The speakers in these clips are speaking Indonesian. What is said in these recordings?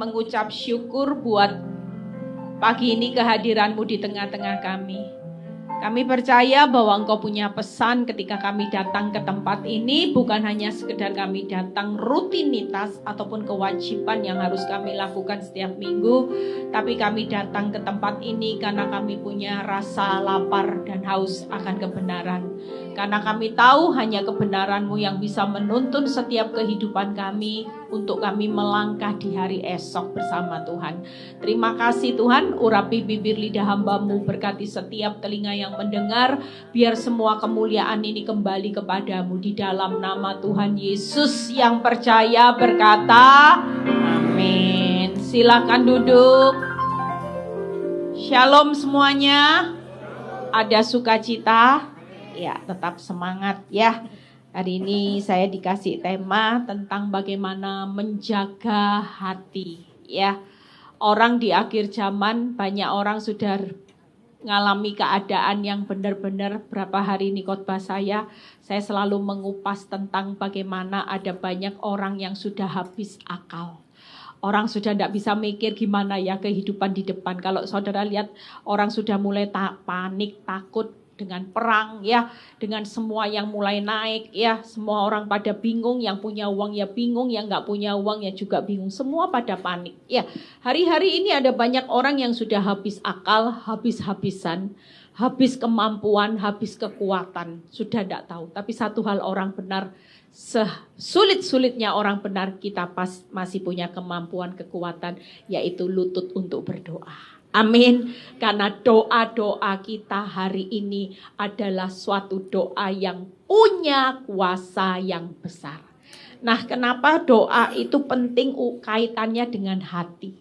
mengucap syukur buat pagi ini kehadiran-Mu di tengah-tengah kami. Kami percaya bahwa Engkau punya pesan ketika kami datang ke tempat ini, bukan hanya sekedar kami datang rutinitas ataupun kewajiban yang harus kami lakukan setiap minggu, tapi kami datang ke tempat ini karena kami punya rasa lapar dan haus akan kebenaran. Karena kami tahu hanya kebenaran-Mu yang bisa menuntun setiap kehidupan kami untuk kami melangkah di hari esok bersama Tuhan. Terima kasih Tuhan, urapi bibir lidah hamba-Mu, berkati setiap telinga yang mendengar, biar semua kemuliaan ini kembali kepadamu. Di dalam nama Tuhan Yesus yang percaya berkata, amin. Silakan duduk. Shalom semuanya. Ada sukacita? Ya, tetap semangat ya. Hari ini saya dikasih tema tentang bagaimana menjaga hati ya. Orang di akhir zaman, banyak orang sudah ngalami keadaan yang benar-benar. Berapa hari ini khotbah saya selalu mengupas tentang bagaimana ada banyak orang yang sudah habis akal. Orang sudah tidak bisa mikir gimana ya kehidupan di depan. Kalau saudara lihat orang sudah mulai panik, takut dengan perang ya, dengan semua yang mulai naik ya, semua orang pada bingung, yang punya uang ya bingung, yang nggak punya uang ya juga bingung, semua pada panik ya. Hari-hari ini ada banyak orang yang sudah habis akal, habis-habisan, habis kemampuan, habis kekuatan, sudah tidak tahu. Tapi satu hal orang benar, sesulit-sulitnya orang benar, kita masih punya kemampuan, kekuatan, yaitu lutut untuk berdoa. Amin. Karena doa-doa kita hari ini adalah suatu doa yang punya kuasa yang besar. Nah, kenapa doa itu penting kaitannya dengan hati?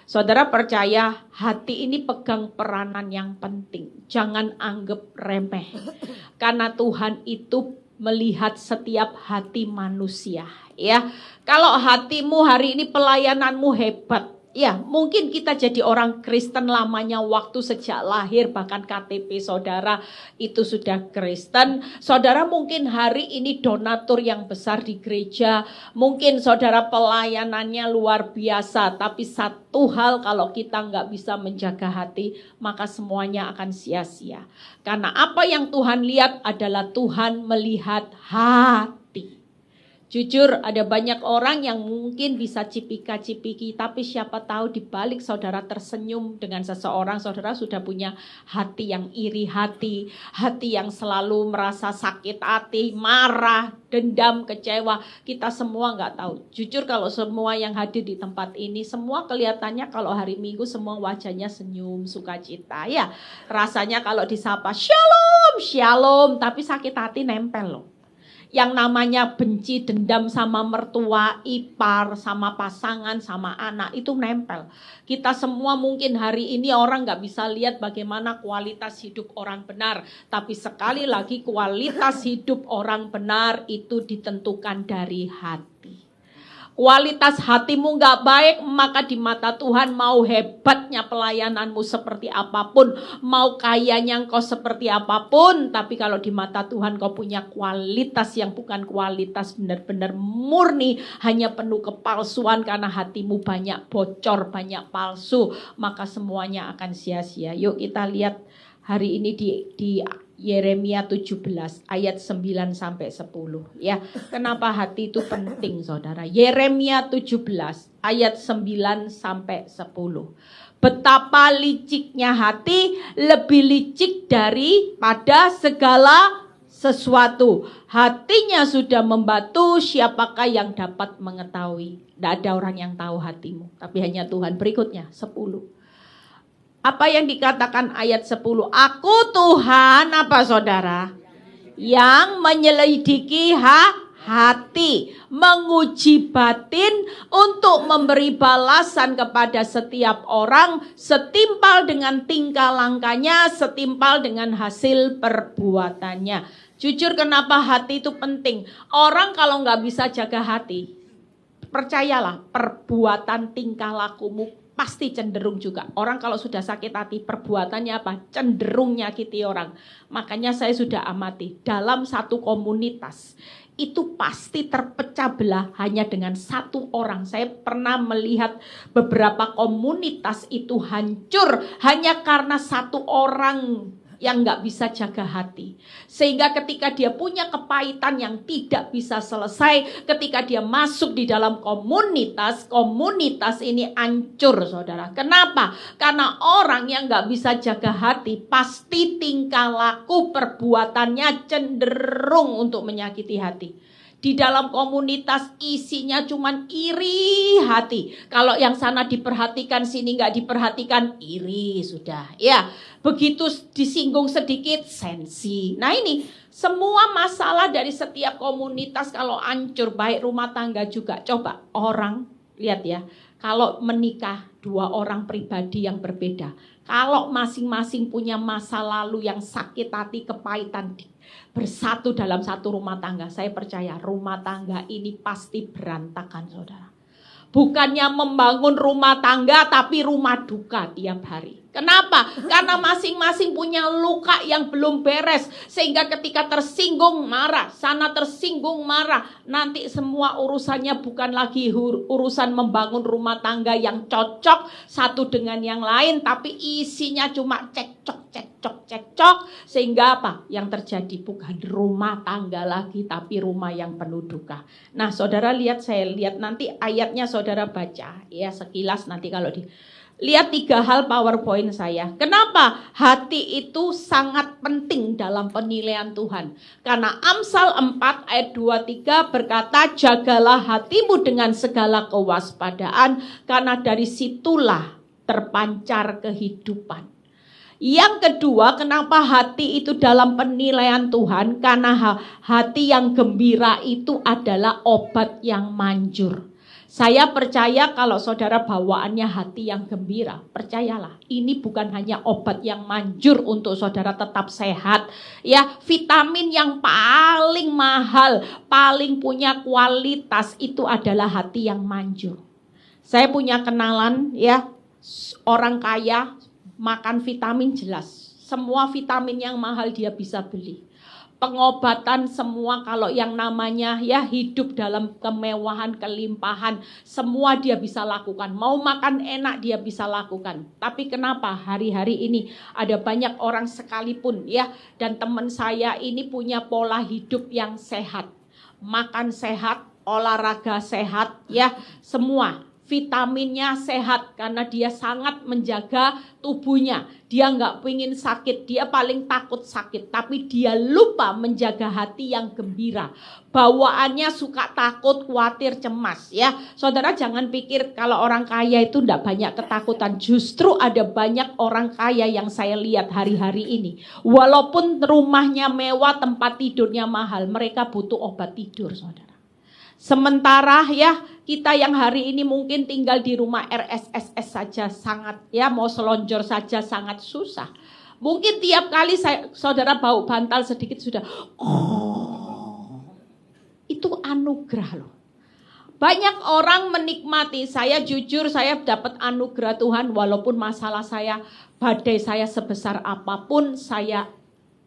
Saudara percaya hati ini pegang peranan yang penting. Jangan anggap remeh. Karena Tuhan itu melihat setiap hati manusia, ya. Kalau hatimu hari ini pelayananmu hebat, ya, mungkin kita jadi orang Kristen lamanya waktu sejak lahir, bahkan KTP saudara itu sudah Kristen. Saudara mungkin hari ini donatur yang besar di gereja, mungkin saudara pelayanannya luar biasa, tapi satu hal, kalau kita nggak bisa menjaga hati, maka semuanya akan sia-sia. Karena apa yang Tuhan lihat adalah Tuhan melihat hati. Jujur, ada banyak orang yang mungkin bisa cipika-cipiki, tapi siapa tahu di balik saudara tersenyum dengan seseorang, saudara sudah punya hati yang iri hati yang selalu merasa sakit hati, marah, dendam, kecewa. Kita semua nggak tahu. Jujur, kalau semua yang hadir di tempat ini, semua kelihatannya kalau hari Minggu semua wajahnya senyum, sukacita. Ya, rasanya kalau disapa, shalom, shalom, tapi sakit hati nempel loh. Yang namanya benci, dendam sama mertua, ipar, sama pasangan, sama anak, itu nempel. Kita semua mungkin hari ini orang gak bisa lihat bagaimana kualitas hidup orang benar. Tapi sekali lagi kualitas hidup orang benar itu ditentukan dari hati. Kualitas hatimu gak baik, maka di mata Tuhan mau hebatnya pelayananmu seperti apapun, mau kayanya engkau seperti apapun, tapi kalau di mata Tuhan kau punya kualitas yang bukan kualitas benar-benar murni, hanya penuh kepalsuan karena hatimu banyak bocor, banyak palsu, maka semuanya akan sia-sia. Yuk kita lihat hari ini di Yeremia 17 ayat 9 sampai 10 ya. Kenapa hati itu penting saudara? Yeremia 17 ayat 9 sampai 10. Betapa liciknya hati, lebih licik daripada segala sesuatu. Hatinya sudah membatu, siapakah yang dapat mengetahui? Tidak ada orang yang tahu hatimu, tapi hanya Tuhan. Berikutnya 10. Apa yang dikatakan ayat 10? Aku Tuhan, apa saudara? Yang menyelidiki hati, menguji batin untuk memberi balasan kepada setiap orang setimpal dengan tingkah langkahnya, setimpal dengan hasil perbuatannya. Jujur, kenapa hati itu penting? Orang kalau nggak bisa jaga hati, percayalah perbuatan tingkah lakumu pasti cenderung juga. Orang kalau sudah sakit hati, perbuatannya apa? Cenderung nyakiti orang. Makanya saya sudah amati dalam satu komunitas itu pasti terpecah belah hanya dengan satu orang. Saya pernah melihat beberapa komunitas itu hancur hanya karena satu orang yang nggak bisa jaga hati. Sehingga ketika dia punya kepahitan yang tidak bisa selesai, ketika dia masuk di dalam komunitas ini hancur, saudara. Kenapa? Karena orang yang nggak bisa jaga hati, pasti tingkah laku perbuatannya cenderung untuk menyakiti hati. Di dalam komunitas isinya cuman iri hati. Kalau yang sana diperhatikan, sini nggak diperhatikan, iri sudah. Ya, begitu disinggung sedikit, sensi. Nah ini semua masalah dari setiap komunitas kalau hancur, baik rumah tangga juga. Coba orang, lihat ya, kalau menikah dua orang pribadi yang berbeda. Kalau masing-masing punya masa lalu yang sakit hati, kepahitan, bersatu dalam satu rumah tangga, saya percaya rumah tangga ini pasti berantakan, saudara. Bukannya membangun rumah tangga, tapi rumah duka tiap hari. Kenapa? Karena masing-masing punya luka yang belum beres. Sehingga ketika tersinggung marah, sana tersinggung marah. Nanti semua urusannya bukan lagi urusan membangun rumah tangga yang cocok satu dengan yang lain. Tapi isinya cuma cekcok. Sehingga apa? Yang terjadi bukan rumah tangga lagi, tapi rumah yang penuh duka. Nah saudara lihat, saya lihat nanti ayatnya saudara baca. Ya sekilas nanti kalau lihat 3 hal PowerPoint saya. Kenapa? Hati itu sangat penting dalam penilaian Tuhan. Karena Amsal 4 ayat 2-3 berkata, jagalah hatimu dengan segala kewaspadaan, karena dari situlah terpancar kehidupan. Yang kedua, kenapa hati itu dalam penilaian Tuhan? Karena hati yang gembira itu adalah obat yang manjur. Saya percaya kalau saudara bawaannya hati yang gembira, percayalah, ini bukan hanya obat yang manjur untuk saudara tetap sehat. Ya, vitamin yang paling mahal, paling punya kualitas itu adalah hati yang manjur. Saya punya kenalan ya, orang kaya makan vitamin jelas. Semua vitamin yang mahal dia bisa beli. Pengobatan semua, kalau yang namanya ya hidup dalam kemewahan, kelimpahan, semua dia bisa lakukan. Mau makan enak dia bisa lakukan. Tapi kenapa hari-hari ini ada banyak orang sekalipun ya, dan teman saya ini punya pola hidup yang sehat. Makan sehat, olahraga sehat ya, semua. Vitaminnya sehat karena dia sangat menjaga tubuhnya. Dia nggak pengen sakit, dia paling takut sakit. Tapi dia lupa menjaga hati yang gembira. Bawaannya suka takut, khawatir, cemas ya. Saudara jangan pikir kalau orang kaya itu enggak banyak ketakutan. Justru ada banyak orang kaya yang saya lihat hari-hari ini. Walaupun rumahnya mewah, tempat tidurnya mahal, mereka butuh obat tidur, saudara. Sementara ya kita yang hari ini mungkin tinggal di rumah RSSS saja sangat ya, mau selonjor saja sangat susah. Mungkin tiap kali saudara bau bantal sedikit sudah itu anugerah loh. Banyak orang menikmati, saya jujur saya dapat anugerah Tuhan walaupun masalah saya, badai saya sebesar apapun, saya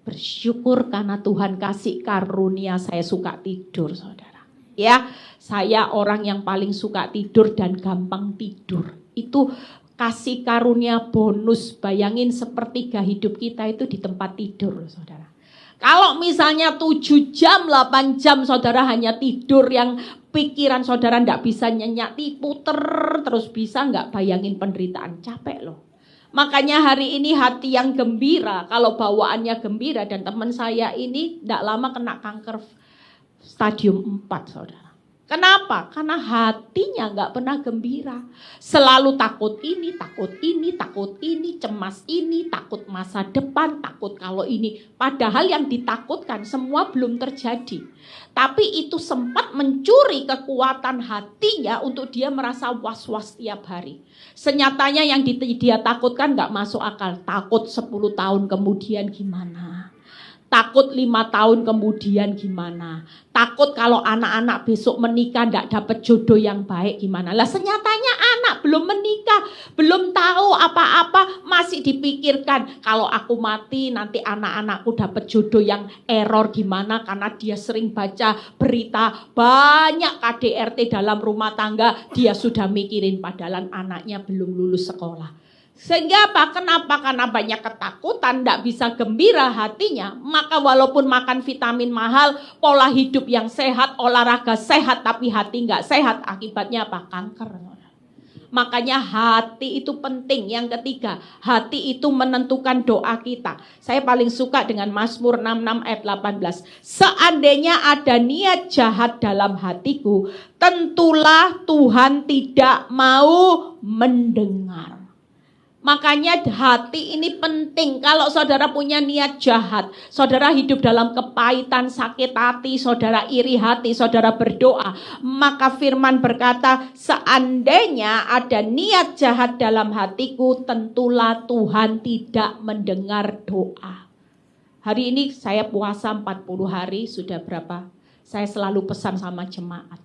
bersyukur karena Tuhan kasih karunia saya suka tidur, saudara. Ya, saya orang yang paling suka tidur dan gampang tidur. Itu kasih karunia bonus. Bayangin sepertiga hidup kita itu di tempat tidur, saudara. Kalau misalnya 7 jam, 8 jam saudara hanya tidur yang pikiran saudara enggak bisa nyenyak, puter terus bisa enggak, bayangin penderitaan, capek loh. Makanya hari ini hati yang gembira, kalau bawaannya gembira, dan teman saya ini enggak lama kena kanker stadium 4, saudara. Kenapa? Karena hatinya nggak pernah gembira. Selalu takut ini, cemas ini, takut masa depan, takut kalau ini. Padahal yang ditakutkan semua belum terjadi. Tapi itu sempat mencuri kekuatan hatinya untuk dia merasa was-was tiap hari. Senyatanya yang dia takutkan nggak masuk akal. Takut 10 tahun kemudian gimana? Takut 5 tahun kemudian gimana? Takut kalau anak-anak besok menikah tidak dapat jodoh yang baik gimana? Lah senyatanya anak belum menikah, belum tahu apa-apa, masih dipikirkan kalau aku mati nanti anak-anakku dapat jodoh yang error gimana, karena dia sering baca berita banyak KDRT dalam rumah tangga, dia sudah mikirin padahal anaknya belum lulus sekolah. Sehingga apa? Kenapa? Karena banyak ketakutan, tidak bisa gembira hatinya. Maka walaupun makan vitamin mahal, pola hidup yang sehat, olahraga sehat, tapi hati nggak sehat, akibatnya apa? Kanker. Makanya hati itu penting. Yang ketiga, hati itu menentukan doa kita. Saya paling suka dengan Mazmur 66 ayat 18. Seandainya ada niat jahat dalam hatiku, tentulah Tuhan tidak mau mendengar. Makanya hati ini penting. Kalau saudara punya niat jahat, saudara hidup dalam kepahitan, sakit hati, saudara iri hati, saudara berdoa, maka firman berkata, seandainya ada niat jahat dalam hatiku, tentulah Tuhan tidak mendengar doa. Hari ini saya puasa 40 hari, sudah berapa? Saya selalu pesan sama jemaat.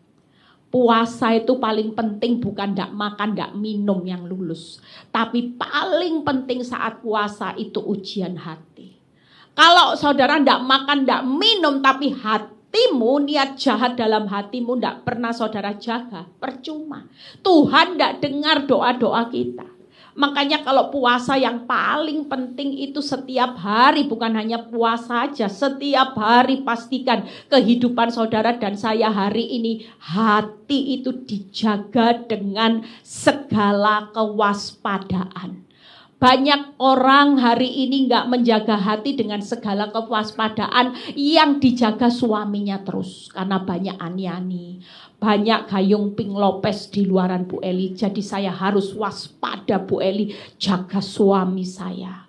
Puasa itu paling penting bukan ndak makan, ndak minum yang lulus. Tapi paling penting saat puasa itu ujian hati. Kalau saudara ndak makan, ndak minum, tapi hatimu, niat jahat dalam hatimu ndak pernah saudara jaga, percuma. Tuhan ndak dengar doa-doa kita. Makanya kalau puasa yang paling penting itu setiap hari, bukan hanya puasa aja, setiap hari pastikan kehidupan saudara dan saya hari ini hati itu dijaga dengan segala kewaspadaan. Banyak orang hari ini gak menjaga hati dengan segala kewaspadaan, yang dijaga suaminya terus karena banyak ani-ani. Banyak gayung Pink Lopez di luaran Bu Eli. Jadi saya harus waspada Bu Eli, jaga suami saya.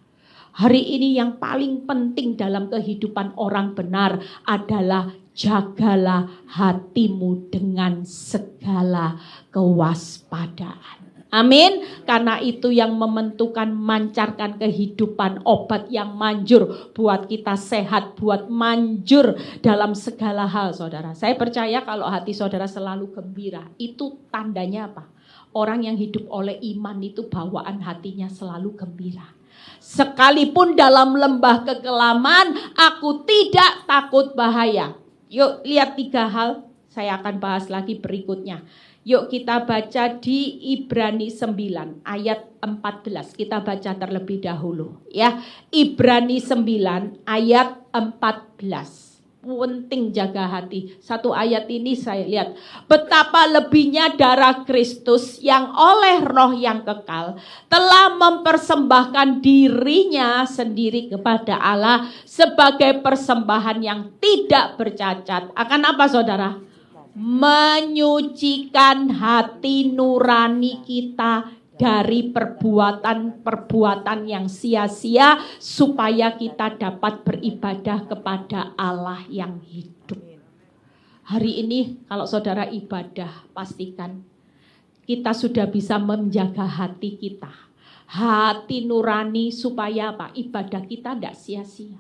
Hari ini yang paling penting dalam kehidupan orang benar adalah jagalah hatimu dengan segala kewaspadaan. Amin. Karena itu yang menentukan, mancarkan kehidupan, obat yang manjur buat kita sehat, buat manjur dalam segala hal saudara. Saya percaya kalau hati saudara selalu gembira, itu tandanya apa? Orang yang hidup oleh iman itu bawaan hatinya selalu gembira. Sekalipun dalam lembah kekelaman, aku tidak takut bahaya. Yuk lihat 3 hal, saya akan bahas lagi berikutnya. Yuk kita baca di Ibrani 9 ayat 14. Kita baca terlebih dahulu ya. Ibrani 9 ayat 14. Penting jaga hati. Satu ayat ini saya lihat betapa lebihnya darah Kristus yang oleh roh yang kekal telah mempersembahkan dirinya sendiri kepada Allah sebagai persembahan yang tidak bercacat. Akan apa saudara? Menyucikan hati nurani kita dari perbuatan-perbuatan yang sia-sia supaya kita dapat beribadah kepada Allah yang hidup. Hari ini kalau saudara ibadah, pastikan kita sudah bisa menjaga hati kita. Hati nurani supaya apa? Ibadah kita tidak sia-sia.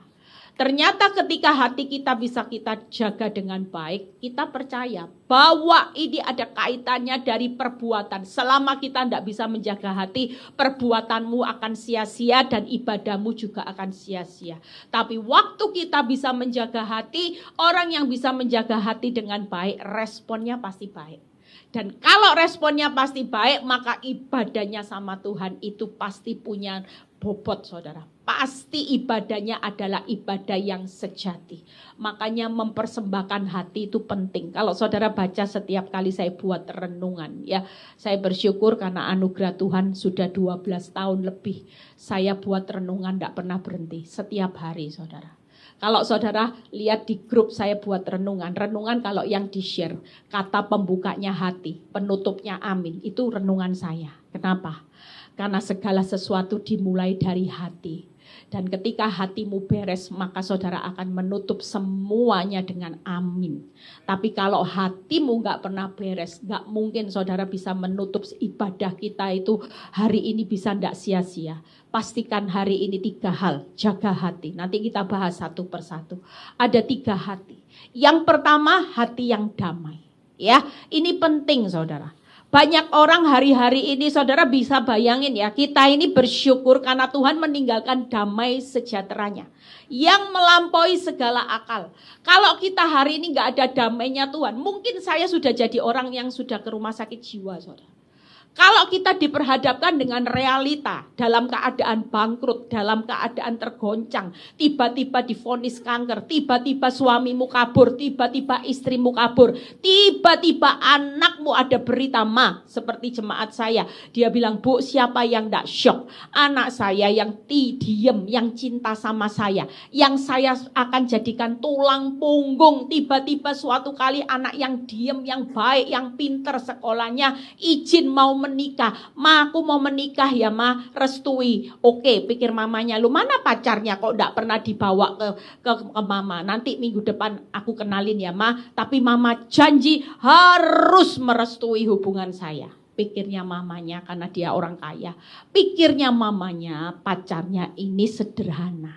Ternyata ketika hati kita bisa kita jaga dengan baik, kita percaya bahwa ini ada kaitannya dari perbuatan. Selama kita tidak bisa menjaga hati, perbuatanmu akan sia-sia dan ibadahmu juga akan sia-sia. Tapi waktu kita bisa menjaga hati, orang yang bisa menjaga hati dengan baik, responnya pasti baik. Dan kalau responnya pasti baik, maka ibadahnya sama Tuhan itu pasti punya bobot saudara. Pasti ibadahnya adalah ibadah yang sejati. Makanya mempersembahkan hati itu penting. Kalau saudara baca setiap kali saya buat renungan ya. Saya bersyukur karena anugerah Tuhan sudah 12 tahun lebih. Saya buat renungan tidak pernah berhenti. Setiap hari saudara. Kalau saudara lihat di grup saya buat renungan. Renungan kalau yang di-share. Kata pembukanya hati, penutupnya amin. Itu renungan saya. Kenapa? Karena segala sesuatu dimulai dari hati. Dan ketika hatimu beres, maka saudara akan menutup semuanya dengan amin. Tapi kalau hatimu gak pernah beres, gak mungkin saudara bisa menutup ibadah kita itu hari ini bisa gak sia-sia. Pastikan hari ini 3 hal, jaga hati. Nanti kita bahas satu persatu. Ada 3 hati. Yang pertama, hati yang damai. Ya, ini penting saudara. Banyak orang hari-hari ini saudara bisa bayangin ya, kita ini bersyukur karena Tuhan meninggalkan damai sejahteranya yang melampaui segala akal. Kalau kita hari ini gak ada damainya Tuhan, mungkin saya sudah jadi orang yang sudah ke rumah sakit jiwa saudara. Kalau kita diperhadapkan dengan realita, dalam keadaan bangkrut, dalam keadaan tergoncang, tiba-tiba divonis kanker, tiba-tiba suamimu kabur, tiba-tiba istrimu kabur, tiba-tiba anakmu ada berita seperti jemaat saya. Dia bilang, Bu, siapa yang tidak syok? Anak saya yang diem, yang cinta sama saya, yang saya akan jadikan tulang punggung. Tiba-tiba suatu kali anak yang diem, yang baik, yang pinter sekolahnya, izin mau menikah. Ma, aku mau menikah ya ma, restui. Oke, pikir mamanya, lu mana pacarnya kok enggak pernah dibawa ke mama. Nanti minggu depan aku kenalin ya ma, tapi mama janji harus merestui hubungan saya. Pikirnya mamanya karena dia orang kaya. Pikirnya mamanya pacarnya ini sederhana.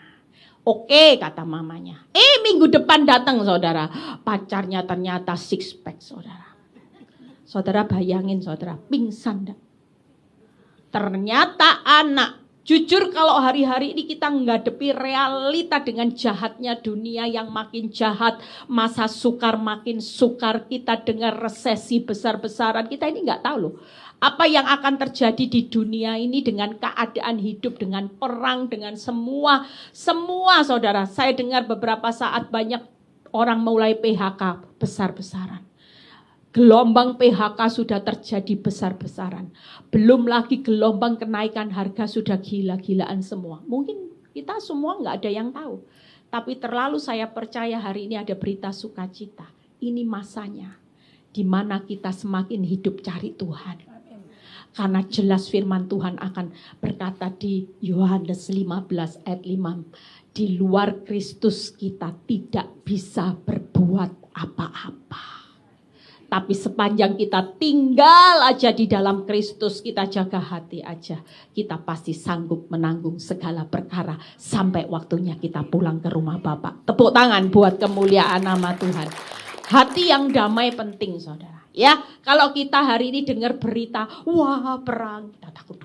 Oke, kata mamanya. Minggu depan datang saudara, pacarnya ternyata 6 pack saudara. Saudara bayangin saudara, pingsan dah. Ternyata anak, jujur kalau hari-hari ini kita menghadapi realita dengan jahatnya dunia yang makin jahat, masa sukar makin sukar, kita dengar resesi besar-besaran, kita ini nggak tahu loh. Apa yang akan terjadi di dunia ini dengan keadaan hidup, dengan perang, dengan semua saudara. Saya dengar beberapa saat banyak orang mulai PHK besar-besaran. Gelombang PHK sudah terjadi besar-besaran. Belum lagi gelombang kenaikan harga sudah gila-gilaan semua. Mungkin kita semua nggak ada yang tahu. Tapi terlalu saya percaya hari ini ada berita sukacita. Ini masanya di mana kita semakin hidup cari Tuhan. Karena jelas firman Tuhan akan berkata di Yohanes 15 ayat 5. Di luar Kristus kita tidak bisa berbuat apa-apa. Tapi sepanjang kita tinggal aja di dalam Kristus, kita jaga hati aja, kita pasti sanggup menanggung segala perkara sampai waktunya kita pulang ke rumah Bapa. Tepuk tangan buat kemuliaan nama Tuhan. Hati yang damai penting saudara. Ya, kalau kita hari ini dengar berita, wah perang, kita takut.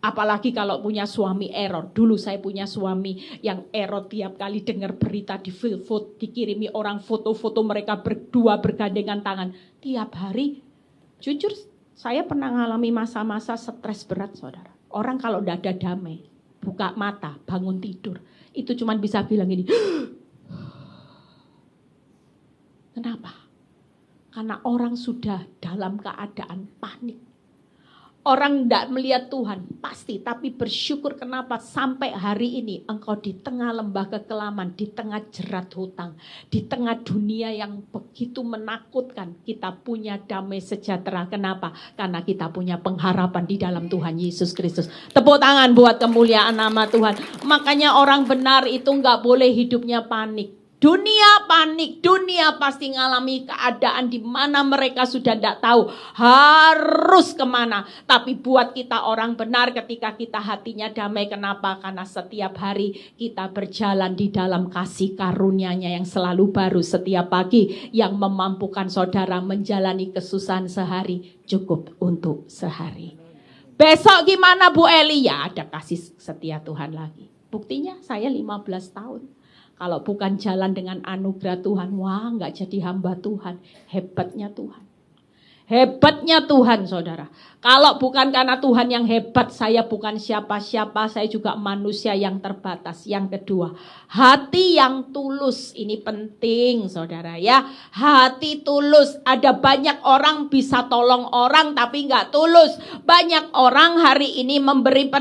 Apalagi kalau punya suami error. Dulu saya punya suami yang error, tiap kali dengar berita di foto, dikirimi orang foto-foto mereka berdua bergandengan tangan. Tiap hari, jujur saya pernah mengalami masa-masa stres berat saudara. Orang kalau tidak ada damai, buka mata, bangun tidur, itu cuma bisa bilang gini. Kenapa? Karena orang sudah dalam keadaan panik. Orang tidak melihat Tuhan, pasti. Tapi bersyukur kenapa sampai hari ini engkau di tengah lembah kekelaman, di tengah jerat hutang, di tengah dunia yang begitu menakutkan. Kita punya damai sejahtera. Kenapa? Karena kita punya pengharapan di dalam Tuhan Yesus Kristus. Tepuk tangan buat kemuliaan nama Tuhan. Makanya orang benar itu nggak boleh hidupnya panik. Dunia panik, dunia pasti ngalami keadaan di mana mereka sudah tidak tahu harus kemana. Tapi buat kita orang benar ketika kita hatinya damai. Kenapa? Karena setiap hari kita berjalan di dalam kasih karunia-Nya yang selalu baru setiap pagi. Yang memampukan saudara menjalani kesusahan sehari cukup untuk sehari. Besok gimana Bu Eli? Ya ada kasih setia Tuhan lagi. Buktinya saya 15 tahun. Kalau bukan jalan dengan anugerah Tuhan, wah nggak jadi hamba Tuhan. Hebatnya Tuhan. Hebatnya Tuhan saudara. Kalau bukan karena Tuhan yang hebat, saya bukan siapa-siapa, saya juga manusia yang terbatas. Yang kedua, hati yang tulus. Ini penting saudara ya. Hati tulus. Ada banyak orang bisa tolong orang tapi nggak tulus. Banyak orang hari ini memberi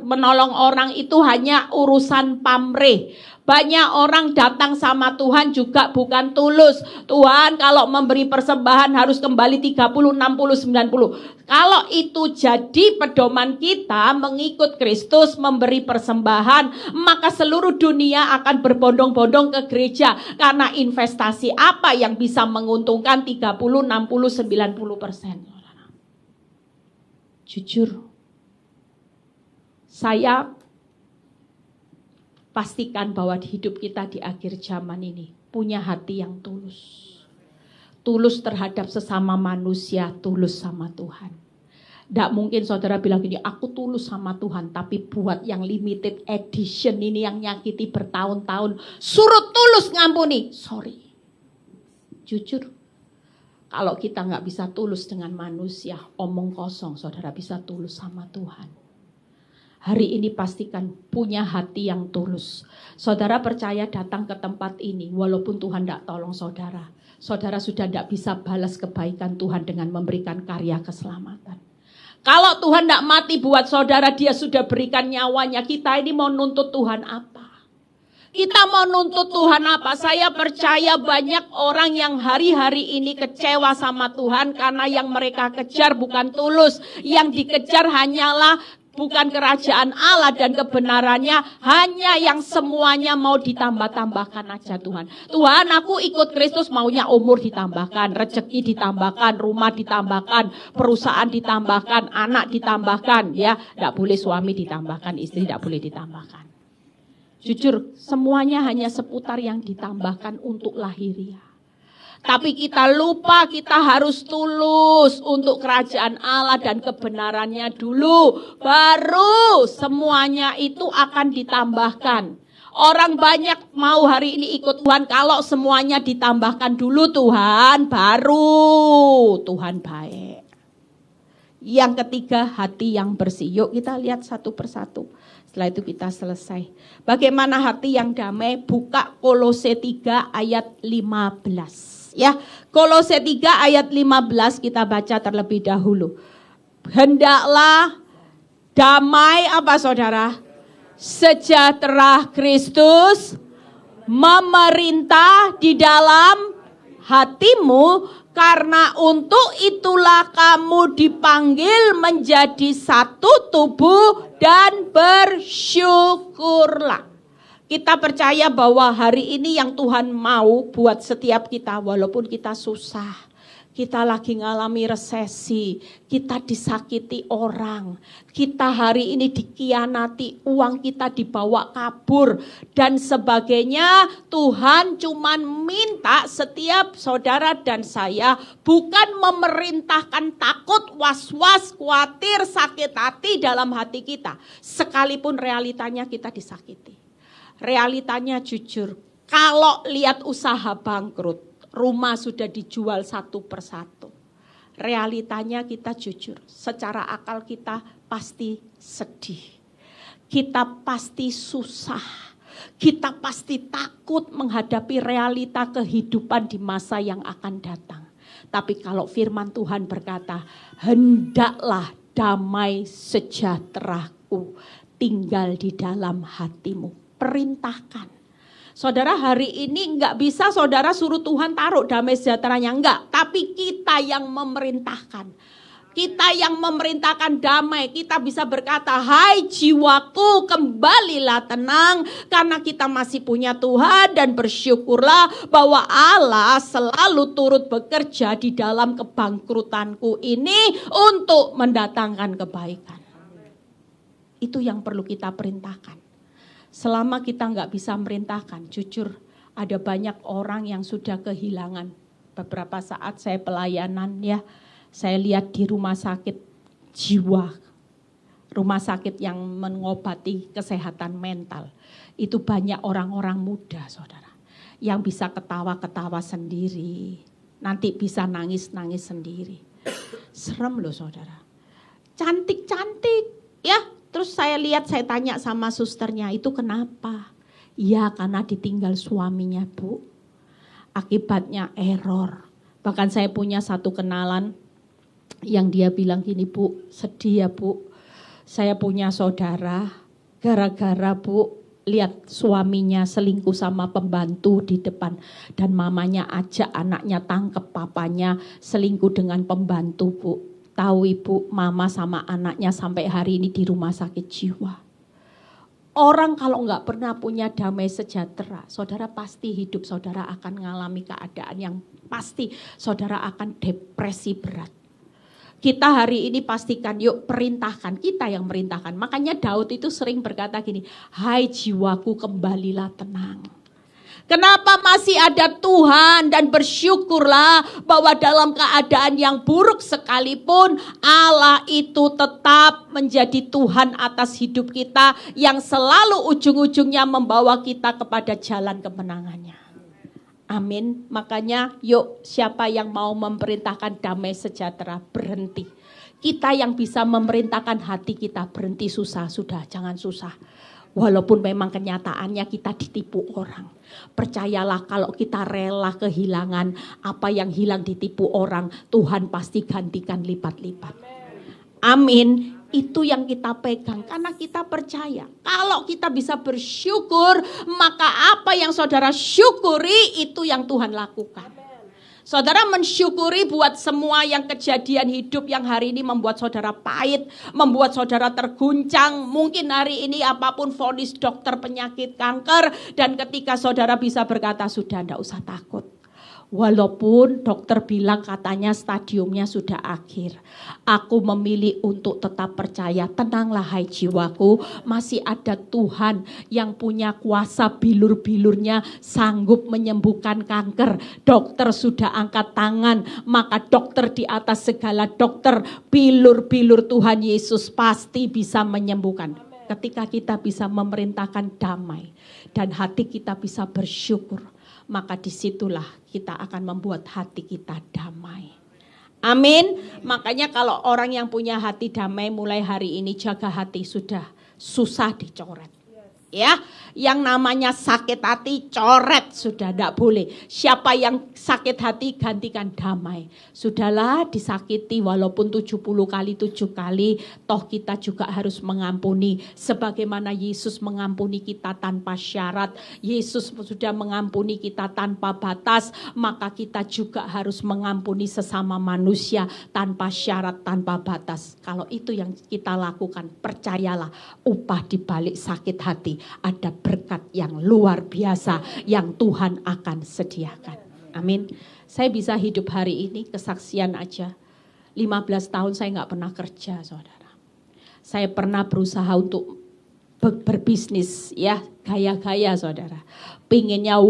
menolong orang itu hanya urusan pamrih. Banyak orang datang sama Tuhan juga bukan tulus. Tuhan kalau memberi persembahan harus kembali 30, 60, 90. Kalau itu jadi pedoman kita mengikut Kristus, memberi persembahan, maka seluruh dunia akan berbondong-bondong ke gereja. Karena investasi apa yang bisa menguntungkan 30, 60, 90%? Jujur, saya pastikan bahwa hidup kita di akhir zaman ini punya hati yang tulus. Tulus terhadap sesama manusia, tulus sama Tuhan. Tidak mungkin saudara bilang gini, aku tulus sama Tuhan, tapi buat yang limited edition ini yang nyakiti bertahun-tahun, suruh tulus ngampuni. Sorry. Jujur, kalau kita nggak bisa tulus dengan manusia, omong kosong, saudara bisa tulus sama Tuhan. Hari ini pastikan punya hati yang tulus. Saudara percaya datang ke tempat ini, walaupun Tuhan tidak tolong saudara. Saudara sudah tidak bisa balas kebaikan Tuhan dengan memberikan karya keselamatan. Kalau Tuhan tidak mati buat saudara, dia sudah berikan nyawanya. Kita ini mau nuntut Tuhan apa? Kita mau nuntut Tuhan apa? Saya percaya banyak orang yang hari-hari ini kecewa sama Tuhan karena yang mereka kejar bukan tulus. Yang dikejar hanyalah bukan kerajaan Allah dan kebenarannya, hanya yang semuanya mau ditambah-tambahkan aja Tuhan. Tuhan, aku ikut Kristus maunya umur ditambahkan, rezeki ditambahkan, rumah ditambahkan, perusahaan ditambahkan, anak ditambahkan, ya. Tidak boleh suami ditambahkan, istri tidak boleh ditambahkan. Jujur, semuanya hanya seputar yang ditambahkan untuk lahiriah. Tapi kita lupa kita harus tulus untuk kerajaan Allah dan kebenarannya dulu. Baru semuanya itu akan ditambahkan. Orang banyak mau hari ini ikut Tuhan. Kalau semuanya ditambahkan dulu Tuhan, baru Tuhan baik. Yang ketiga, hati yang bersih. Yuk kita lihat satu persatu. Setelah itu kita selesai. Bagaimana hati yang damai? Buka Kolose 3 ayat 15. Ya, Kolose 3 ayat 15 kita baca terlebih dahulu. Hendaklah damai apa saudara? Sejahtera Kristus memerintah di dalam hatimu, karena untuk itulah kamu dipanggil menjadi satu tubuh dan bersyukurlah. Kita percaya bahwa hari ini yang Tuhan mau buat setiap kita, walaupun kita susah, kita lagi ngalami resesi, kita disakiti orang, kita hari ini dikhianati, uang kita dibawa kabur, dan sebagainya. Tuhan cuman minta setiap saudara dan saya bukan memerintahkan takut, was-was, khawatir, sakit hati dalam hati kita. Sekalipun realitanya kita disakiti. Realitanya jujur, kalau lihat usaha bangkrut, rumah sudah dijual satu persatu. Realitanya kita jujur, secara akal kita pasti sedih. Kita pasti susah. Kita pasti takut menghadapi realita kehidupan di masa yang akan datang. Tapi kalau firman Tuhan berkata, hendaklah damai sejahteraku tinggal di dalam hatimu. Perintahkan. Saudara, hari ini enggak bisa saudara suruh Tuhan taruh damai sejahteranya, enggak. Tapi kita yang memerintahkan. Kita yang memerintahkan damai. Kita bisa berkata, hai jiwaku kembalilah tenang. Karena kita masih punya Tuhan, dan bersyukurlah bahwa Allah selalu turut bekerja di dalam kebangkrutanku ini untuk mendatangkan kebaikan. Itu yang perlu kita perintahkan. Selama kita nggak bisa merintahkan, jujur ada banyak orang yang sudah kehilangan. Beberapa saat saya pelayanan ya, saya lihat di rumah sakit jiwa, rumah sakit yang mengobati kesehatan mental. Itu banyak orang-orang muda saudara, yang bisa ketawa-ketawa sendiri, nanti bisa nangis-nangis sendiri. Serem loh saudara, cantik-cantik ya. Terus saya lihat, saya tanya sama susternya, itu kenapa? Ya karena ditinggal suaminya bu. Akibatnya error. Bahkan saya punya satu kenalan yang dia bilang gini, bu sedih ya bu. Saya punya saudara, gara-gara bu lihat suaminya selingkuh sama pembantu di depan. Dan mamanya ajak anaknya tangkep papanya selingkuh dengan pembantu bu. Tahu ibu, mama sama anaknya sampai hari ini di rumah sakit jiwa. Orang kalau nggak pernah punya damai sejahtera, saudara pasti hidup saudara akan mengalami keadaan yang pasti saudara akan depresi berat. Kita hari ini pastikan, yuk perintahkan, kita yang merintahkan. Makanya Daud itu sering berkata gini, hai jiwaku kembalilah tenang. Kenapa masih ada Tuhan, dan bersyukurlah bahwa dalam keadaan yang buruk sekalipun Allah itu tetap menjadi Tuhan atas hidup kita yang selalu ujung-ujungnya membawa kita kepada jalan kemenangannya. Amin. Makanya yuk siapa yang mau memerintahkan damai sejahtera berhenti. Kita yang bisa memerintahkan hati kita berhenti susah, sudah jangan susah. Walaupun memang kenyataannya kita ditipu orang. Percayalah kalau kita rela kehilangan apa yang hilang ditipu orang, Tuhan pasti gantikan lipat-lipat. Amin. Itu yang kita pegang karena kita percaya. Kalau kita bisa bersyukur, maka apa yang saudara syukuri itu yang Tuhan lakukan. Saudara mensyukuri buat semua yang kejadian hidup yang hari ini membuat saudara pahit, membuat saudara terguncang. Mungkin hari ini apapun vonis dokter penyakit kanker, dan ketika saudara bisa berkata sudah enggak usah takut. Walaupun dokter bilang katanya stadiumnya sudah akhir. Aku memilih untuk tetap percaya. Tenanglah hai jiwaku, masih ada Tuhan yang punya kuasa bilur-bilurnya sanggup menyembuhkan kanker. Dokter sudah angkat tangan, maka dokter di atas segala dokter, bilur-bilur Tuhan Yesus pasti bisa menyembuhkan. Ketika kita bisa memerintahkan damai dan hati kita bisa bersyukur, maka disitulah kita akan membuat hati kita damai. Amin. Makanya kalau orang yang punya hati damai mulai hari ini jaga hati, sudah susah dicoret. Ya, yang namanya sakit hati coret sudah tidak boleh. Siapa yang sakit hati gantikan damai. Sudahlah disakiti walaupun 70 kali 7 kali, toh kita juga harus mengampuni. Sebagaimana Yesus mengampuni kita tanpa syarat, Yesus sudah mengampuni kita tanpa batas, maka kita juga harus mengampuni sesama manusia tanpa syarat, tanpa batas. Kalau itu yang kita lakukan, percayalah upah di balik sakit hati ada berkat yang luar biasa yang Tuhan akan sediakan. Amin. Saya bisa hidup hari ini kesaksian aja. 15 tahun saya nggak pernah kerja, saudara. Saya pernah berusaha untuk berbisnis, ya, gaya-gaya, saudara. Pinginnya,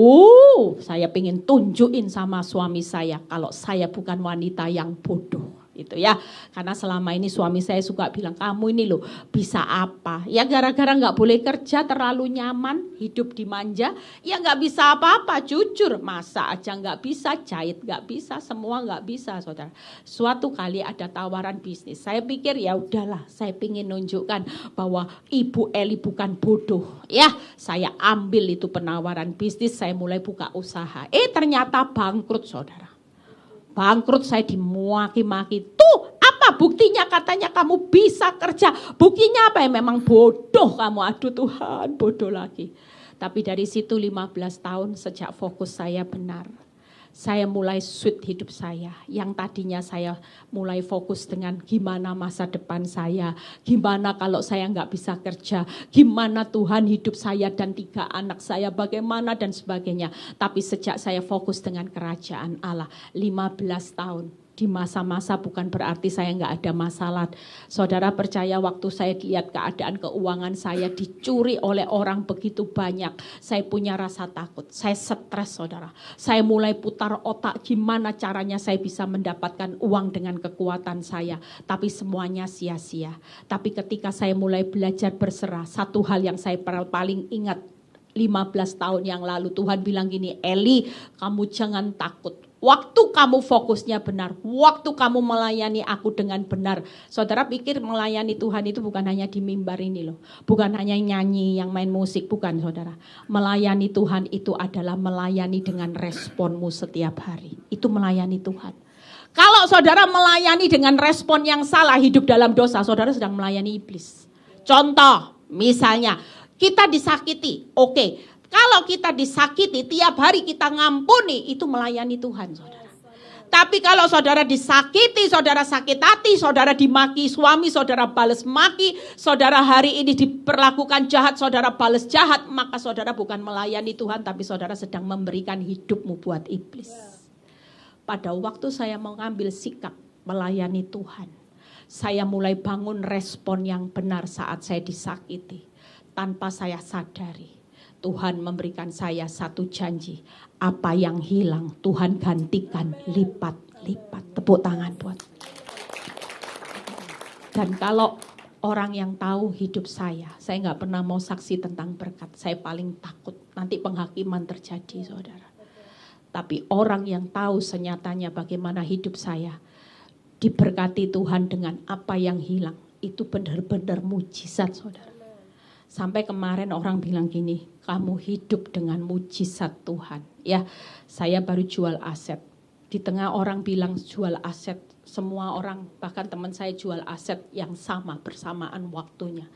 saya pingin tunjukin sama suami saya kalau saya bukan wanita yang bodoh. Itu ya, karena selama ini suami saya suka bilang, kamu ini loh bisa apa? Ya gara-gara gak boleh kerja, terlalu nyaman, hidup dimanja, ya gak bisa apa-apa, jujur. Masa aja gak bisa, jahit gak bisa, semua gak bisa, saudara. Suatu kali ada tawaran bisnis, saya pikir ya udahlah, saya pingin nunjukkan bahwa Ibu Eli bukan bodoh. Ya, saya ambil itu penawaran bisnis, saya mulai buka usaha. Ternyata bangkrut, saudara. Bangkrut, saya dimuaki-maki. Tuh, apa buktinya katanya kamu bisa kerja? Buktinya apa ya? Memang bodoh kamu. Aduh Tuhan, bodoh lagi. Tapi dari situ 15 tahun sejak fokus saya benar. Saya mulai switch hidup saya. Yang tadinya saya mulai fokus dengan gimana masa depan saya. Gimana kalau saya nggak bisa kerja. Gimana Tuhan hidup saya dan 3 anak saya. Bagaimana dan sebagainya. Tapi sejak saya fokus dengan kerajaan Allah. 15 tahun. Di masa-masa bukan berarti saya nggak ada masalah. Saudara percaya waktu saya lihat keadaan keuangan saya dicuri oleh orang begitu banyak. Saya punya rasa takut. Saya stres, saudara. Saya mulai putar otak gimana caranya saya bisa mendapatkan uang dengan kekuatan saya. Tapi semuanya sia-sia. Tapi ketika saya mulai belajar berserah, satu hal yang saya paling ingat 15 tahun yang lalu, Tuhan bilang gini, Eli, kamu jangan takut. Waktu kamu fokusnya benar, waktu kamu melayani aku dengan benar. Saudara pikir melayani Tuhan itu bukan hanya di mimbar ini loh. Bukan hanya nyanyi, yang main musik, bukan, saudara. Melayani Tuhan itu adalah melayani dengan responmu setiap hari. Itu melayani Tuhan. Kalau saudara melayani dengan respon yang salah, hidup dalam dosa, saudara sedang melayani iblis. Contoh, misalnya kita disakiti, oke. Kalau kita disakiti, tiap hari kita ngampuni, itu melayani Tuhan, saudara. Tapi kalau saudara disakiti, saudara sakit hati, saudara dimaki suami, saudara balas maki, saudara hari ini diperlakukan jahat, saudara balas jahat, maka saudara bukan melayani Tuhan, tapi saudara sedang memberikan hidupmu buat iblis. Pada waktu saya mau ngambil sikap melayani Tuhan, saya mulai bangun respon yang benar saat saya disakiti. Tanpa saya sadari, Tuhan memberikan saya satu janji. Apa yang hilang Tuhan gantikan lipat-lipat. Tepuk tangan buat. Dan kalau orang yang tahu hidup saya nggak pernah mau saksi tentang berkat. Saya paling takut nanti penghakiman terjadi, saudara. Tapi orang yang tahu senyatanya bagaimana hidup saya diberkati Tuhan dengan apa yang hilang, itu benar-benar mujizat, saudara. Sampai kemarin orang bilang gini, kamu hidup dengan mujizat Tuhan. Ya, saya baru jual aset. Di tengah orang bilang jual aset, semua orang, bahkan teman saya jual aset yang sama bersamaan waktunya.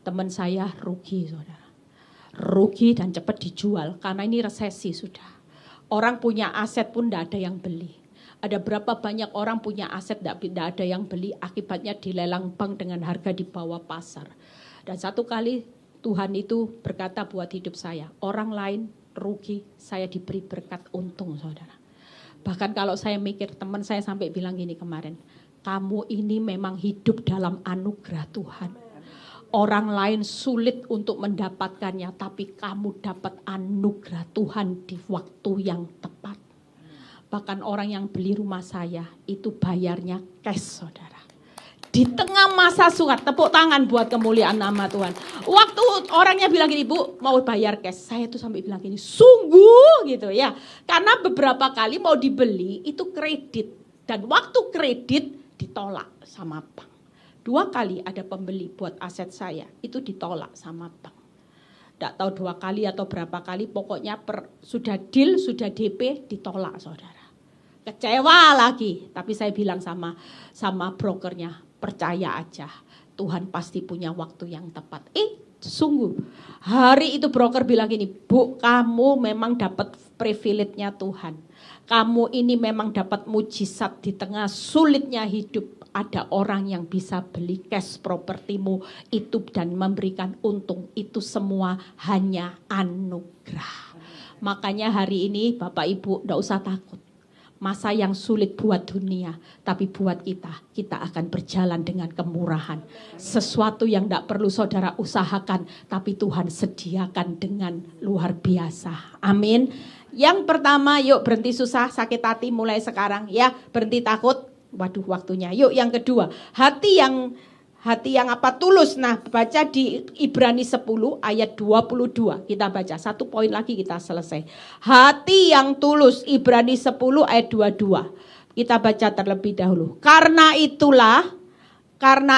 Teman saya rugi, saudara. Rugi dan cepat dijual karena ini resesi sudah. Orang punya aset pun tidak ada yang beli. Ada berapa banyak orang punya aset tidak ada yang beli, akibatnya dilelang bank dengan harga di bawah pasar. Dan satu kali Tuhan itu berkata buat hidup saya, orang lain rugi, saya diberi berkat untung, saudara. Bahkan kalau saya mikir, teman saya sampai bilang gini kemarin, kamu ini memang hidup dalam anugerah Tuhan. Orang lain sulit untuk mendapatkannya, tapi kamu dapat anugerah Tuhan di waktu yang tepat. Bahkan orang yang beli rumah saya, itu bayarnya cash, saudara. Di tengah masa surat, tepuk tangan buat kemuliaan nama Tuhan. Waktu orangnya bilang gini, Bu, mau bayar cash. Saya tuh sampai bilang gini, sungguh gitu ya. Karena beberapa kali mau dibeli itu kredit. Dan waktu kredit ditolak sama bank. 2 kali ada pembeli buat aset saya, itu ditolak sama bank. Tidak tahu 2 kali atau berapa kali, pokoknya sudah deal, sudah DP, ditolak, saudara. Kecewa lagi, tapi saya bilang sama brokernya, percaya aja, Tuhan pasti punya waktu yang tepat. Sungguh, hari itu broker bilang gini, Bu, kamu memang dapat privilege-nya Tuhan. Kamu ini memang dapat mujizat di tengah sulitnya hidup. Ada orang yang bisa beli cash propertimu itu dan memberikan untung. Itu semua hanya anugerah. Makanya hari ini Bapak Ibu tidak usah takut. Masa yang sulit buat dunia, tapi buat kita akan berjalan dengan kemurahan. Sesuatu yang tidak perlu saudara usahakan, tapi Tuhan sediakan dengan luar biasa. Amin. Yang pertama, yuk berhenti susah, sakit hati mulai sekarang ya, berhenti takut. Waduh, waktunya. Yuk yang kedua, hati yang apa? Tulus. Nah, baca di Ibrani 10 ayat 22. Kita baca satu poin lagi kita selesai. Hati yang tulus, Ibrani 10 ayat 22. Kita baca terlebih dahulu. Karena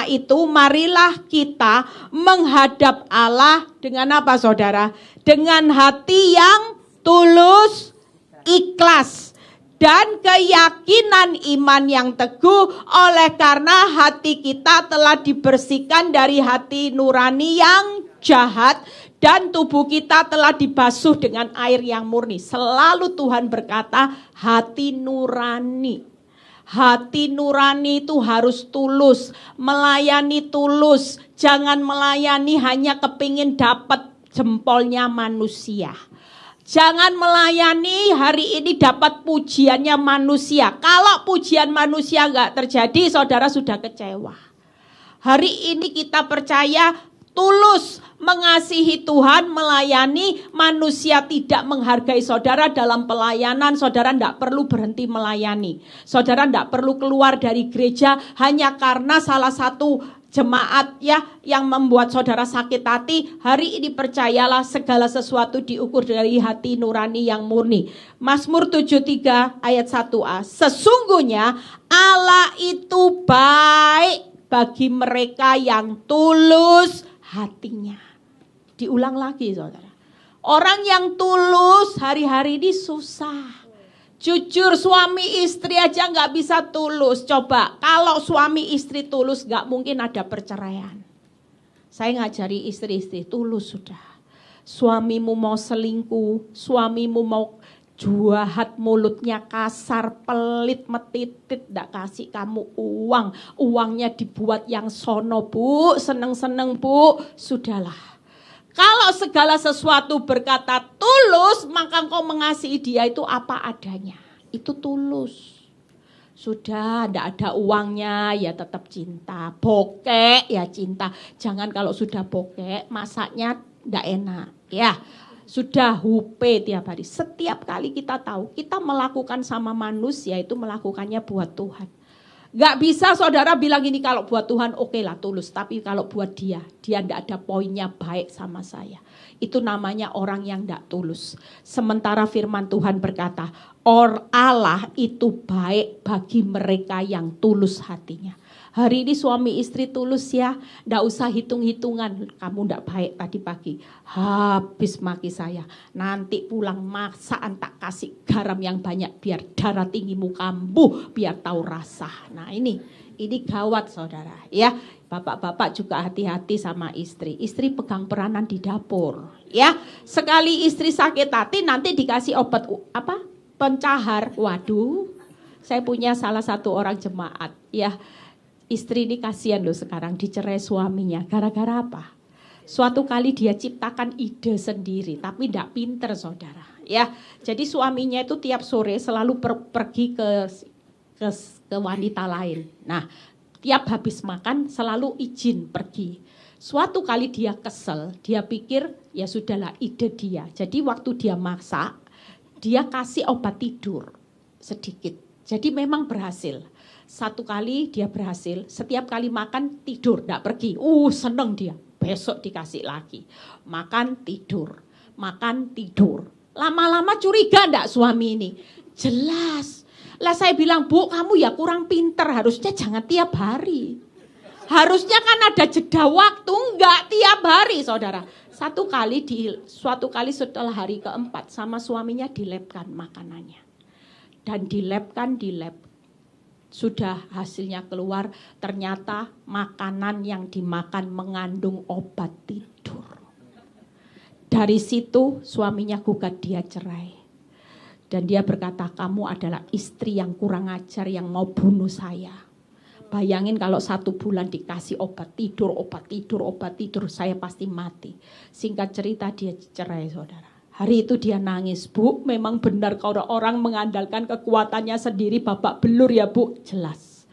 itu marilah kita menghadap Allah dengan apa, saudara? Dengan hati yang tulus, ikhlas. Dan keyakinan iman yang teguh, oleh karena hati kita telah dibersihkan dari hati nurani yang jahat dan tubuh kita telah dibasuh dengan air yang murni. Selalu Tuhan berkata hati nurani. Hati nurani itu harus tulus, melayani tulus. Jangan melayani hanya kepingin dapat jempolnya manusia. Jangan melayani hari ini dapat pujiannya manusia. Kalau pujian manusia enggak terjadi, saudara sudah kecewa. Hari ini kita percaya tulus mengasihi Tuhan, melayani manusia, tidak menghargai saudara dalam pelayanan. Saudara enggak perlu berhenti melayani. Saudara enggak perlu keluar dari gereja hanya karena salah satu jemaat ya yang membuat saudara sakit hati. Hari ini percayalah segala sesuatu diukur dari hati nurani yang murni. Mazmur 73 ayat 1a. Sesungguhnya Allah itu baik bagi mereka yang tulus hatinya. Diulang lagi, saudara. Orang yang tulus hari-hari ini susah. Jujur, suami istri aja gak bisa tulus. Coba, kalau suami istri tulus gak mungkin ada perceraian. Saya ngajari istri-istri, tulus sudah. Suamimu mau selingkuh, suamimu mau Jahat, mulutnya kasar, pelit, metitit, ndak kasih kamu uang. Uangnya dibuat yang sono, Bu. Seneng-seneng, Bu. Sudahlah. Kalau segala sesuatu berkata tulus, maka engkau mengasihi dia itu apa adanya. Itu tulus. Sudah ndak ada uangnya ya tetap cinta. Bokek ya cinta. Jangan kalau sudah bokek masaknya ndak enak. Ya. Sudah hupe tiap hari. Setiap kali kita tahu, kita melakukan sama manusia itu melakukannya buat Tuhan. Gak bisa saudara bilang ini kalau buat Tuhan oke lah tulus. Tapi kalau buat dia gak ada poinnya baik sama saya. Itu namanya orang yang gak tulus. Sementara firman Tuhan berkata, Allah itu baik bagi mereka yang tulus hatinya. Hari ini suami istri tulus ya, ndak usah hitung-hitungan. Kamu ndak baik tadi pagi, habis maki saya. Nanti pulang masakan tak kasih garam yang banyak biar darah tinggimu kambuh, biar tahu rasa. Nah ini gawat saudara ya. Bapak-bapak juga hati-hati sama istri. Istri pegang peranan di dapur ya. Sekali istri sakit hati nanti dikasih obat pencahar. Waduh, saya punya salah satu orang jemaat ya. Istri ini kasihan loh sekarang dicerai suaminya. Gara-gara apa? Suatu kali dia ciptakan ide sendiri. Tapi tidak pinter saudara. Ya, jadi suaminya itu tiap sore selalu pergi ke wanita lain. Nah, tiap habis makan selalu izin pergi. Suatu kali dia kesel. Dia pikir ya sudahlah ide dia. Jadi waktu dia masak, dia kasih obat tidur sedikit. Jadi memang berhasil. Satu kali dia berhasil, setiap kali makan tidur, tidak pergi. Seneng dia, besok dikasih lagi. Makan tidur, makan tidur. Lama-lama curiga enggak suami ini? Jelas. Lah saya bilang, Bu kamu ya kurang pinter, harusnya jangan tiap hari. Harusnya kan ada jeda waktu, enggak tiap hari saudara. Suatu kali setelah hari keempat sama suaminya dilebkan makanannya. Dan di lab. Sudah hasilnya keluar, ternyata makanan yang dimakan mengandung obat tidur. Dari situ suaminya gugat dia cerai. Dan dia berkata, kamu adalah istri yang kurang ajar yang mau bunuh saya. Bayangin kalau 1 bulan dikasih obat tidur, saya pasti mati. Singkat cerita dia cerai saudara. Hari itu dia nangis, Bu, memang benar kalau orang mengandalkan kekuatannya sendiri babak belur ya Bu, jelas.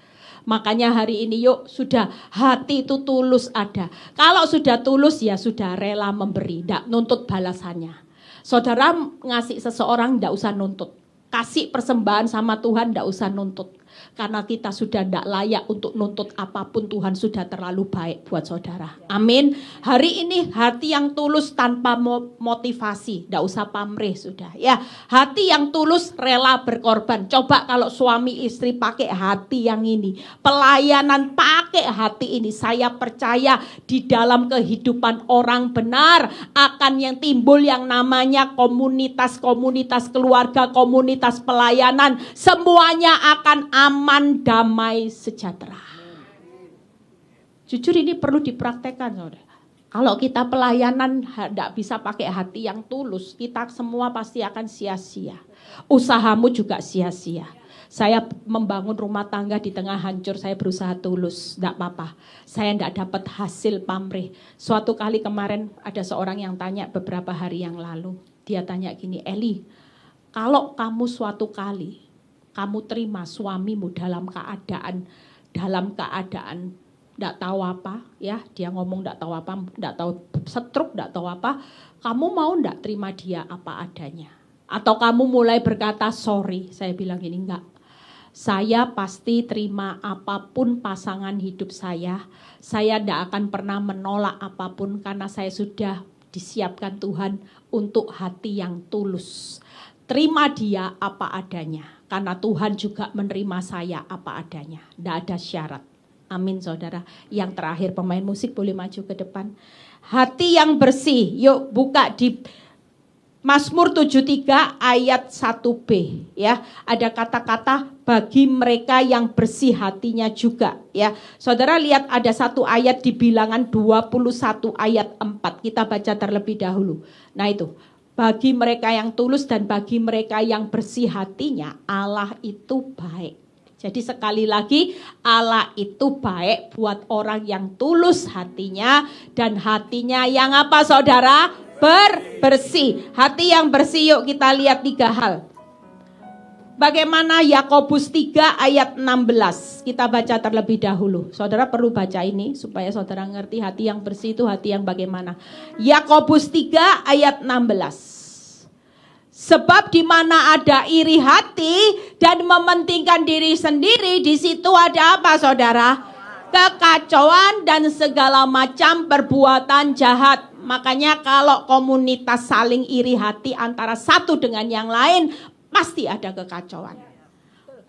Makanya hari ini yuk sudah hati itu tulus ada. Kalau sudah tulus ya sudah rela memberi, tidak nuntut balasannya. Saudara ngasih seseorang tidak usah nuntut. Kasih persembahan sama Tuhan tidak usah nuntut. Karena kita sudah tidak layak untuk nuntut apapun, Tuhan sudah terlalu baik buat saudara. Amin. Hari ini hati yang tulus tanpa motivasi, tidak usah pamrih sudah. Ya, hati yang tulus rela berkorban. Coba kalau suami istri pakai hati yang ini, pelayanan pakai hati ini, saya percaya di dalam kehidupan orang benar akan yang timbul yang namanya komunitas keluarga, komunitas pelayanan, semuanya akan aman, damai, sejahtera. Jujur ini perlu dipraktekkan saudara. Kalau kita pelayanan tidak bisa pakai hati yang tulus, kita semua pasti akan sia-sia. Usahamu juga sia-sia. Saya membangun rumah tangga di tengah hancur, saya berusaha tulus, tidak apa-apa. Saya tidak dapat hasil pamrih. Suatu kali kemarin ada seorang yang tanya beberapa hari yang lalu. Dia tanya gini, Eli, kalau kamu suatu kali kamu terima suamimu dalam keadaan enggak tahu apa ya, dia ngomong enggak tahu apa, enggak tahu stroke, enggak tahu apa, kamu mau enggak terima dia apa adanya? Atau kamu mulai berkata sorry? Saya bilang gini, enggak. Saya pasti terima apapun pasangan hidup saya enggak akan pernah menolak apapun karena saya sudah disiapkan Tuhan untuk hati yang tulus. Terima dia apa adanya. Karena Tuhan juga menerima saya apa adanya. Tidak ada syarat. Amin saudara. Yang terakhir pemain musik boleh maju ke depan. Hati yang bersih. Yuk buka di Mazmur 73 ayat 1b. Ya, ada kata-kata bagi mereka yang bersih hatinya juga. Ya, saudara lihat ada satu ayat di Bilangan 21 ayat 4. Kita baca terlebih dahulu. Nah itu. Bagi mereka yang tulus dan bagi mereka yang bersih hatinya, Allah itu baik. Jadi sekali lagi, Allah itu baik buat orang yang tulus hatinya dan hatinya yang apa saudara? Bersih. Hati yang bersih, yuk kita lihat 3 hal. Bagaimana Yakobus 3 ayat 16. Kita baca terlebih dahulu. Saudara perlu baca ini supaya saudara ngerti hati yang bersih itu hati yang bagaimana. Yakobus 3 ayat 16. Sebab di mana ada iri hati dan mementingkan diri sendiri, di situ ada apa saudara? Kekacauan dan segala macam perbuatan jahat. Makanya kalau komunitas saling iri hati antara satu dengan yang lain, pasti ada kekacauan.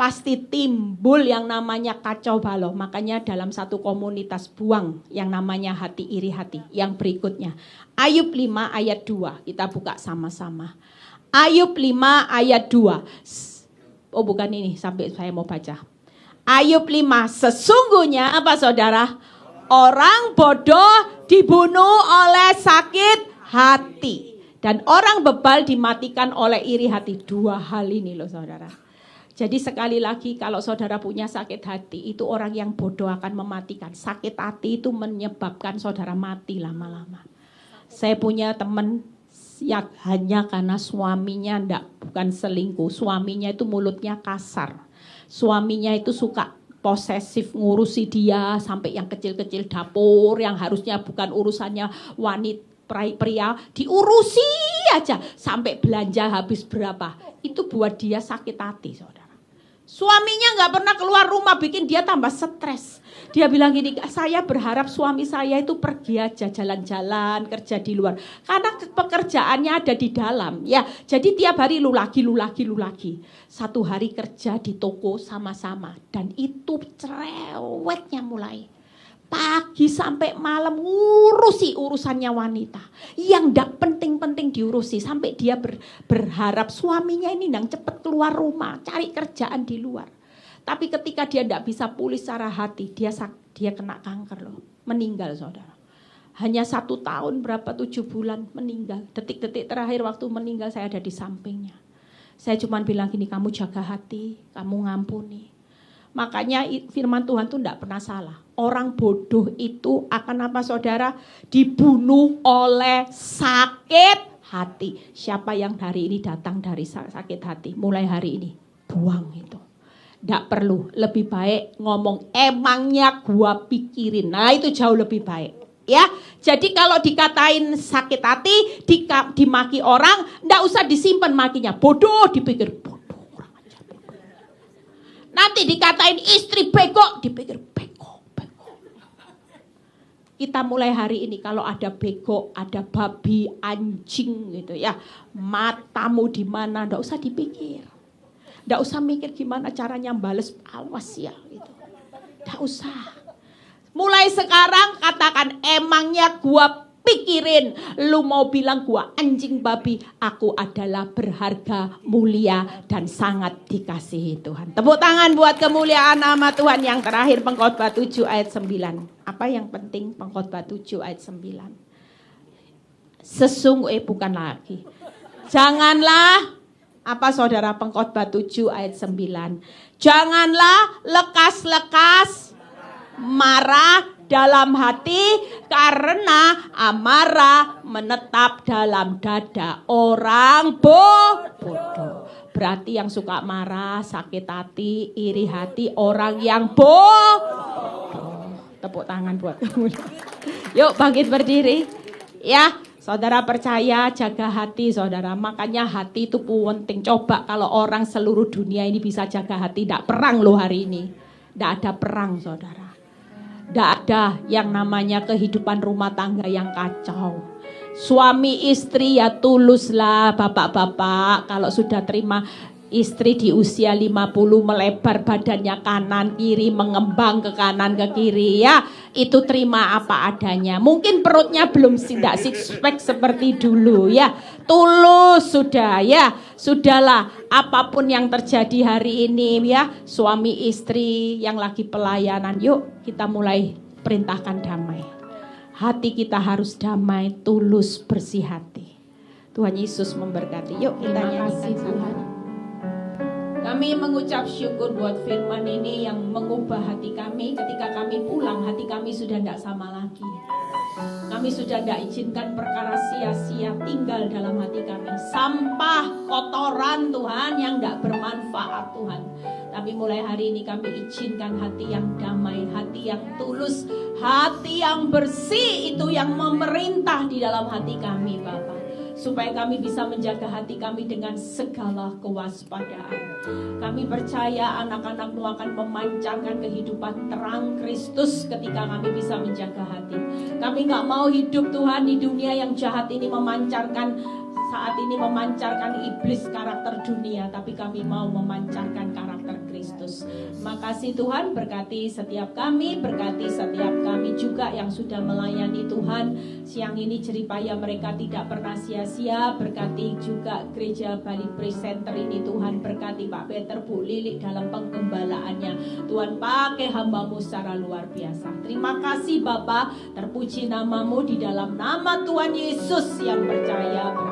Pasti timbul yang namanya kacau balau. Makanya dalam satu komunitas buang yang namanya hati iri hati. Yang berikutnya, Ayub 5 ayat 2. Kita buka sama-sama. Ayub 5 ayat 2. Oh bukan ini, sampai saya mau baca. Ayub 5, sesungguhnya apa saudara? Orang bodoh dibunuh oleh sakit hati. Dan orang bebal dimatikan oleh iri hati. 2 hal ini loh saudara. Jadi sekali lagi kalau saudara punya sakit hati, itu orang yang bodoh akan mematikan. Sakit hati itu menyebabkan saudara mati lama-lama. Saya punya teman yang hanya karena suaminya bukan selingkuh. Suaminya itu mulutnya kasar. Suaminya itu suka posesif ngurusi dia sampai yang kecil-kecil dapur yang harusnya bukan urusannya wanita pria diurusi aja sampai belanja habis berapa. Itu buat dia sakit hati saudara. Suaminya gak pernah keluar rumah bikin dia tambah stres. Dia bilang gini, saya berharap suami saya itu pergi aja jalan-jalan kerja di luar. Karena pekerjaannya ada di dalam ya. Jadi tiap hari lu lagi. Satu hari kerja di toko sama-sama. Dan itu cerewetnya mulai. Pagi sampai malam ngurusi urusannya wanita. Yang gak penting-penting diurusi. Sampai dia berharap suaminya ini nang cepet keluar rumah. Cari kerjaan di luar. Tapi ketika dia gak bisa pulih secara hati. Dia kena kanker loh. Meninggal saudara. Hanya 1 tahun 7 bulan meninggal. Detik-detik terakhir waktu meninggal saya ada di sampingnya. Saya cuma bilang gini, kamu jaga hati. Kamu ngampuni. Makanya firman Tuhan itu tidak pernah salah. Orang bodoh itu akan apa saudara? Dibunuh oleh sakit hati. Siapa yang hari ini datang dari sakit hati? Mulai hari ini, buang itu. Tidak perlu, lebih baik ngomong emangnya gua pikirin. Nah itu jauh lebih baik. Ya, jadi kalau dikatain sakit hati, dimaki orang, tidak usah disimpan makinya. Bodoh dipikir bodoh. Nanti dikatain istri bego, dipikir bego. Kita mulai hari ini kalau ada bego, ada babi, anjing gitu ya. Matamu di mana, enggak usah dipikir. Enggak usah mikir gimana caranya bales, awas ya gitu. Enggak usah. Mulai sekarang katakan emangnya gua pikirin, lu mau bilang gua anjing babi, aku adalah berharga, mulia dan sangat dikasihi Tuhan. Tepuk tangan buat kemuliaan nama Tuhan. Yang terakhir Pengkhotbah 7 ayat 9. Apa yang penting Pengkhotbah 7 ayat 9? Sesungguhnya bukan lagi. Janganlah apa saudara Pengkhotbah 7 ayat 9. Janganlah lekas-lekas marah dalam hati karena amarah menetap dalam dada orang bodoh. Berarti yang suka marah, sakit hati, iri hati, orang yang bodoh. Tepuk tangan buat kamu. Yuk bangkit berdiri. Ya, saudara percaya jaga hati saudara. Makanya hati itu penting. Coba kalau orang seluruh dunia ini bisa jaga hati, tidak perang loh hari ini. Tidak ada perang saudara. Tidak ada yang namanya kehidupan rumah tangga yang kacau. Suami istri ya tuluslah bapak-bapak. Kalau sudah terima istri di usia 50 melebar badannya kanan kiri, mengembang ke kanan ke kiri ya. Itu terima apa adanya. Mungkin perutnya belum tidak six pack seperti dulu ya. Tulus sudah ya. Sudahlah apapun yang terjadi hari ini ya. Suami istri yang lagi pelayanan, yuk kita mulai perintahkan damai. Hati kita harus damai, tulus, bersih hati. Tuhan Yesus memberkati. Yuk kita Terima kasih nyanyikan Tuhan. sama. Kami mengucap syukur buat firman ini yang mengubah hati kami. Ketika kami pulang, hati kami sudah tidak sama lagi. Kami sudah tidak izinkan perkara sia-sia tinggal dalam hati kami. Sampah, kotoran Tuhan yang tidak bermanfaat Tuhan. Tapi mulai hari ini kami izinkan hati yang damai, hati yang tulus, hati yang bersih itu yang memerintah di dalam hati kami Bapa. Supaya kami bisa menjaga hati kami dengan segala kewaspadaan. Kami percaya anak-anak-Mu akan memancarkan kehidupan terang Kristus ketika kami bisa menjaga hati. Kami gak mau hidup Tuhan di dunia yang jahat ini saat ini memancarkan iblis karakter dunia, tapi kami mau memancarkan karakter Kristus. Makasih Tuhan, berkati setiap kami juga yang sudah melayani Tuhan. Siang ini jeripaya mereka tidak pernah sia-sia. Berkati juga gereja Bali Praise Center ini Tuhan. Berkati Pak Peter, Bu Lilik dalam penggembalaannya. Tuhan pakai hamba-Mu secara luar biasa. Terima kasih Bapa, terpuji nama-Mu di dalam nama Tuhan Yesus yang percaya.